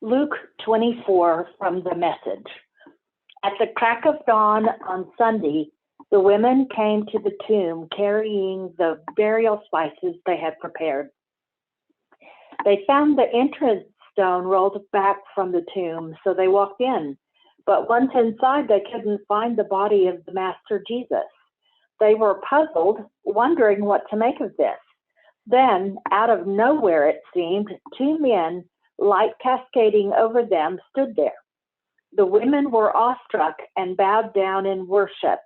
Luke 24 from the Message. At the crack of dawn on Sunday, the women came to the tomb carrying the burial spices they had prepared. They found the entrance stone rolled back from the tomb, so they walked in. But once inside, they couldn't find the body of the Master Jesus. They were puzzled, wondering what to make of this. Then, out of nowhere, it seemed, two men, light cascading over them, stood there. The women were awestruck and bowed down in worship.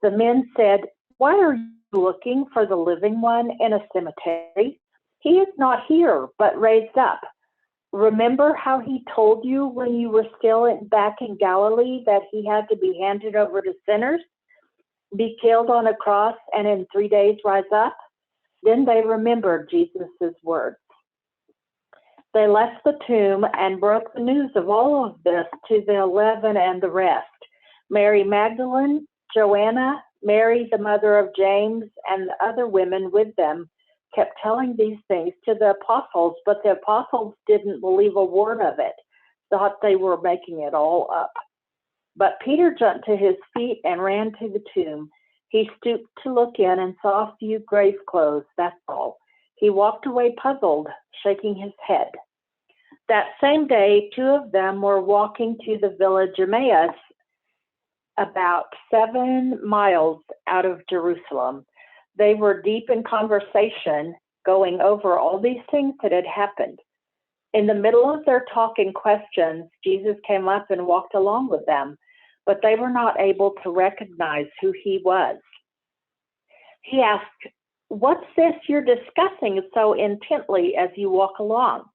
The men said, "Why are you looking for the living one in a cemetery? He is not here, but raised up. Remember how he told you when you were still back in Galilee that he had to be handed over to sinners, be killed on a cross, and in 3 days rise up?" Then they remembered Jesus' words. They left the tomb and broke the news of all of this to the 11 and the rest. Mary Magdalene, Joanna, Mary, the mother of James, and the other women with them kept telling these things to the apostles, but the apostles didn't believe a word of it, thought they were making it all up. But Peter jumped to his feet and ran to the tomb. He stooped to look in and saw a few grave clothes, that's all. He walked away puzzled, shaking his head. That same day, two of them were walking to the village Emmaus, about 7 miles out of Jerusalem. They were deep in conversation, going over all these things that had happened. In the middle of their talk and questions, Jesus came up and walked along with them, but they were not able to recognize who he was. He asked, "What's this you're discussing so intently as you walk along?"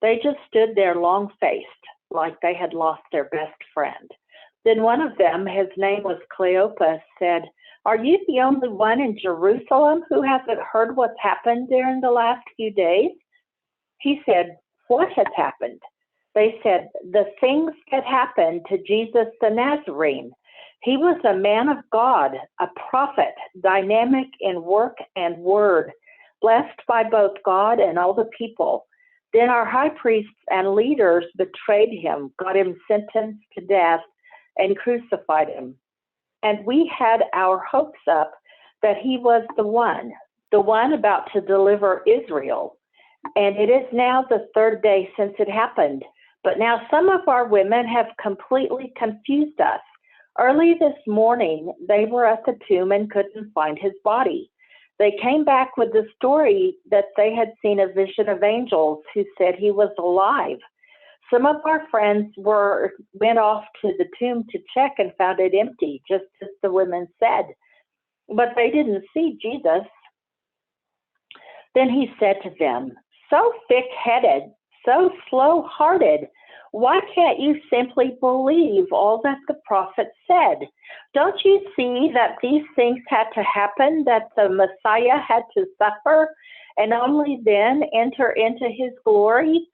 They just stood there long-faced, like they had lost their best friend. Then one of them, his name was Cleopas, said, "Are you the only one in Jerusalem who hasn't heard what's happened during the last few days?" He said, "What has happened?" They said, "The things that happened to Jesus the Nazarene. He was a man of God, a prophet, dynamic in work and word, blessed by both God and all the people. Then our high priests and leaders betrayed him, got him sentenced to death, and crucified him. And we had our hopes up that he was the one about to deliver Israel. And it is now the 3rd day since it happened. But now some of our women have completely confused us. Early this morning, they were at the tomb and couldn't find his body. They came back with the story that they had seen a vision of angels who said he was alive. Some of our friends went off to the tomb to check and found it empty, just as the women said. But they didn't see Jesus." Then he said to them, "So thick-headed, so slow-hearted, why can't you simply believe all that the prophet said? Don't you see that these things had to happen, that the Messiah had to suffer, and only then enter into his glory?"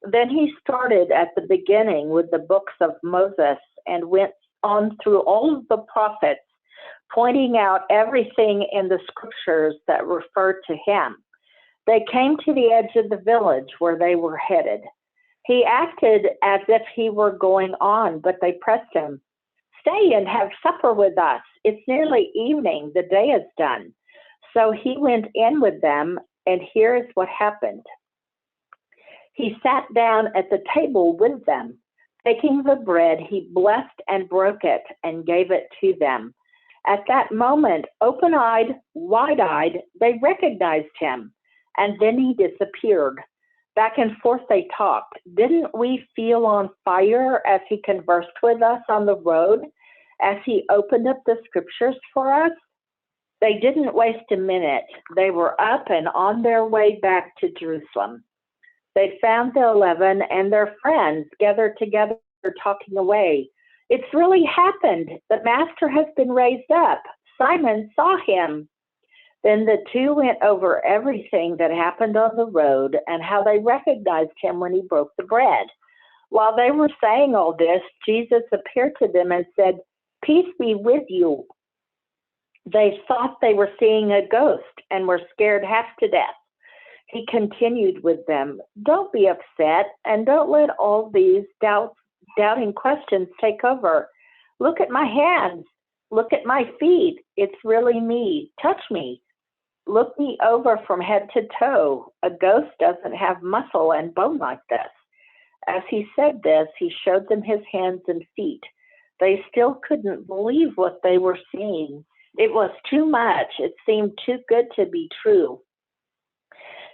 Then he started at the beginning with the books of Moses and went on through all of the prophets, pointing out everything in the scriptures that referred to him. They came to the edge of the village where they were headed. He acted as if he were going on, but they pressed him. "Stay and have supper with us. It's nearly evening. The day is done." So he went in with them, and here is what happened. He sat down at the table with them. Taking the bread, he blessed and broke it and gave it to them. At that moment, open-eyed, wide-eyed, they recognized him, and then he disappeared. Back and forth they talked. "Didn't we feel on fire as he conversed with us on the road, as he opened up the scriptures for us?" They didn't waste a minute. They were up and on their way back to Jerusalem. They found the 11 and their friends gathered together talking away. "It's really happened. The Master has been raised up. Simon saw him." Then the two went over everything that happened on the road and how they recognized him when he broke the bread. While they were saying all this, Jesus appeared to them and said, "Peace be with you." They thought they were seeing a ghost and were scared half to death. He continued with them, "Don't be upset, and don't let all these doubting questions take over. Look at my hands. Look at my feet. It's really me. Touch me. Look me over from head to toe. A ghost doesn't have muscle and bone like this." As he said this, he showed them his hands and feet. They still couldn't believe what they were seeing. It was too much. It seemed too good to be true.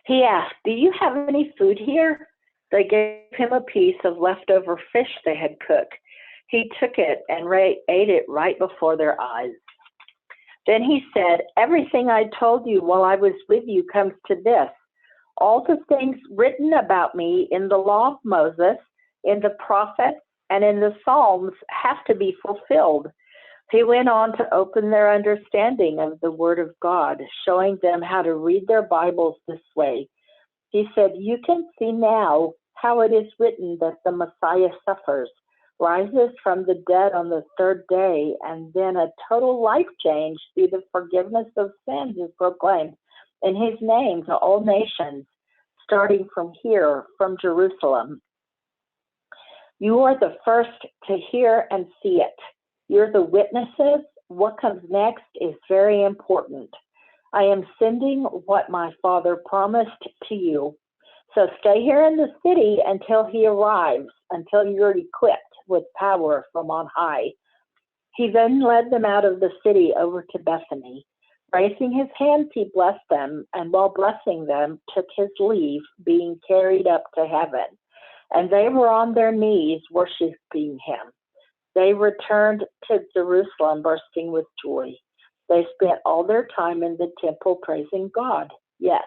He asked, "Do you have any food here?" They gave him a piece of leftover fish they had cooked. He took it and ate it right before their eyes. Then he said, "Everything I told you while I was with you comes to this. All the things written about me in the law of Moses, in the prophets, and in the Psalms have to be fulfilled." He went on to open their understanding of the Word of God, showing them how to read their Bibles this way. He said, "You can see now how it is written that the Messiah suffers, rises from the dead on the third day, and then a total life change through the forgiveness of sins is proclaimed in his name to all nations, starting from here, from Jerusalem. You are the first to hear and see it. You're the witnesses. What comes next is very important. I am sending what my Father promised to you. So stay here in the city until he arrives, until you're equipped with power from on high." He then led them out of the city over to Bethany. Raising his hands, he blessed them, and while blessing them, took his leave, being carried up to heaven. And they were on their knees worshiping him. They returned to Jerusalem bursting with joy. They spent all their time in the temple praising God. Yes,